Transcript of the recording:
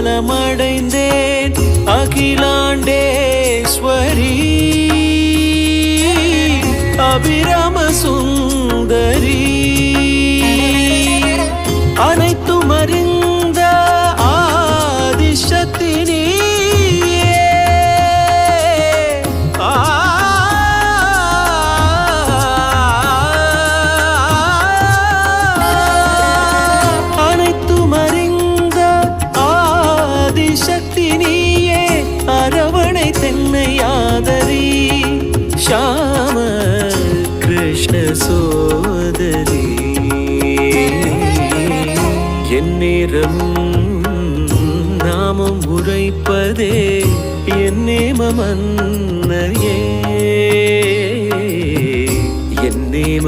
நலமடைந்தேன் அகிலாண்டேஸ்வரி அபிராம சுந்தரி அனைத்தும் அறிந்த ஆதிசக்தி நீயே அனைத்தும் அறிந்த ஆதிசக்தி நீயே அரவணை தென்னை ஆதரி ஷாம கிருஷ்ண சோதரி என் நேரமும் நாமம் உரைப்பதே என் நேம மன்னையே என் நேம